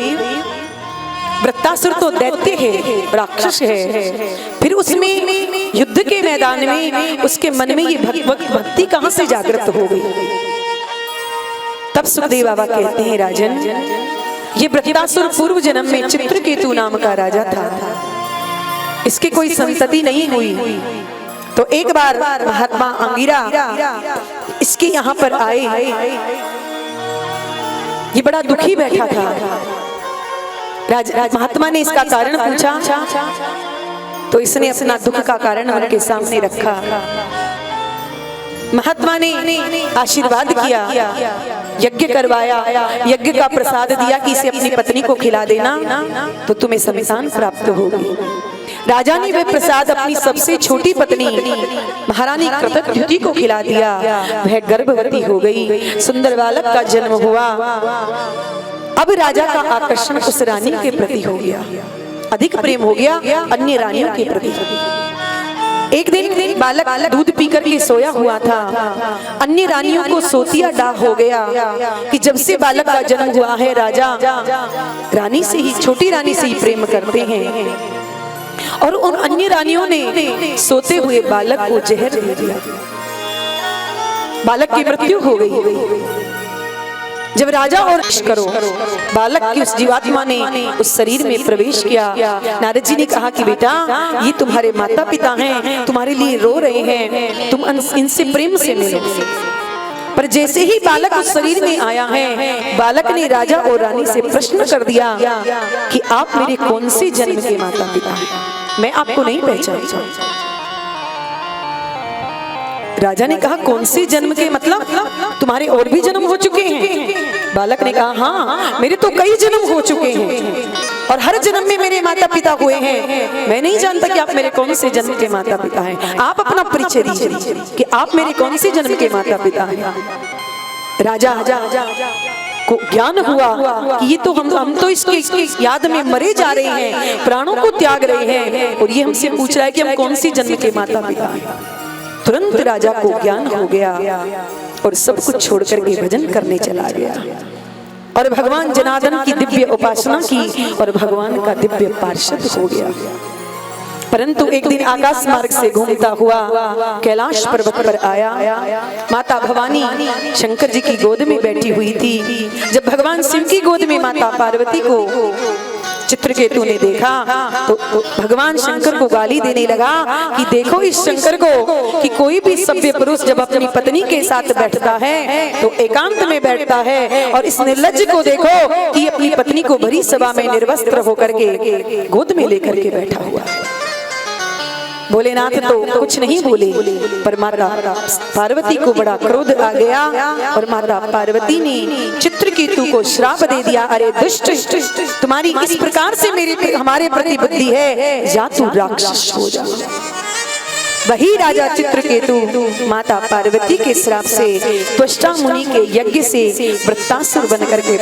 वृत्तासुर तो दैत्य है, राक्षस है, फिर उसमें युद्ध के मैदान में उसके मन में ये भक्ति कहां से जागृत हो गई। तब सुखदेव बाबा कहते हैं, राजन ये वृत्तासुर पूर्व जन्म में चित्रकेतु नाम का राजा था, इसकी कोई संतति नहीं हुई। तो एक बार महात्मा अंगिरा इसके यहाँ पर आए, ये बड़ा दुखी बैठा था। महात्मा ने इसका कारण पूछा तो इसने अपना दुख का कारण उनके सामने रखा। महात्मा ने आशीर्वाद किया, यज्ञ करवाया, यज्ञ का प्रसाद दिया कि इसे अपनी पत्नी को खिला देना तो तुम्हें संतान प्राप्त होगी। राजा ने वह प्रसाद अपनी सबसे छोटी पत्नी महारानी कृतद्युति को खिला दिया। वह गर्भवती हो गई, सुंदर बालक का जन्म हुआ। अब राजा का आकर्षण उस रानी के प्रति हो गया, अधिक प्रेम हो गया अन्य रानियों के प्रति। एक दिन बालक दूध पीकर के सोया हुआ था। अन्य रानियों को सोतिया डाह हो गया कि जब से बालक का जन्म हुआ है राजा रानी से ही, छोटी रानी से ही प्रेम करते हैं। और उन अन्य रानियों ने सोते हुए बालक को जहर दे दिया। बालक की मृत्यु हो गई। जब राजा और करो बालक की उस जीवात्मा ने उस शरीर में प्रवेश किया, नारद जी ने कहा कि बेटा ये तुम्हारे माता पिता हैं, तुम्हारे लिए रो रहे हैं, तुम इनसे प्रेम से मिलो। पर जैसे ही बालक उस शरीर में आया है, बालक ने राजा और रानी से प्रश्न कर दिया कि आप मेरे कौन से जन्म के माता पिता हैं, मैं आपको नहीं पहचानता। राजा ने कहा कौन से जन्म के, मतलब तुम्हारे और भी जन्म हो चुके हैं। बालक ने कहा हाँ मेरे तो कई जन्म हो चुके हैं और हर जन्म में मेरे माता पिता हुए हैं। मैं नहीं जानता कि आप मेरे कौन से जन्म के माता पिता हैं। आप अपना परिचय दीजिए कि आप मेरे कौन से जन्म के माता पिता हैं। राजा को ज्ञान हुआ कि ये तो हम तो इसके याद में मरे जा रहे हैं, प्राणों को त्याग रहे हैं और ये हमसे पूछ रहा है कि हम कौन सी जन्म के माता पिता हैं। तुरंत राजा को ज्ञान हो गया और सब कुछ छोड़ करके भजन करने चला गया और भगवान जनार्दन की दिव्य उपासना की और भगवान का दिव्य पार्षद हो गया। परंतु एक दिन आकाश मार्ग से घूमता हुआ कैलाश पर्वत पर आया। माता भवानी शंकर जी की गोद में बैठी हुई थी। जब भगवान शिव की गोद में माता पार्वती को चित्रकेतु ने देखा तो भगवान शंकर को गाली देने लगा कि देखो इस शंकर को कि कोई भी सभ्य पुरुष जब अपनी पत्नी के साथ बैठता है तो एकांत में बैठता है और इस निर्लज्ज को देखो कि अपनी पत्नी को भरी सभा में निर्वस्त्र होकर के गोद में लेकर के बैठा हुआ। भोलेनाथ तो कुछ नहीं बोले, पर माता पार्वती को बड़ा क्रोध आ गया और माता पार्वती ने चित्रकेतु को श्राप दे दिया, अरे दुष्ट, तुम्हारी इस प्रकार से हमारे प्रति बुद्धि है, जा तू राक्षस हो जा। वही राजा चित्रकेतु माता पार्वती के श्राप से त्वष्टा मुनि के यज्ञ से वृत्तासुर बनकर के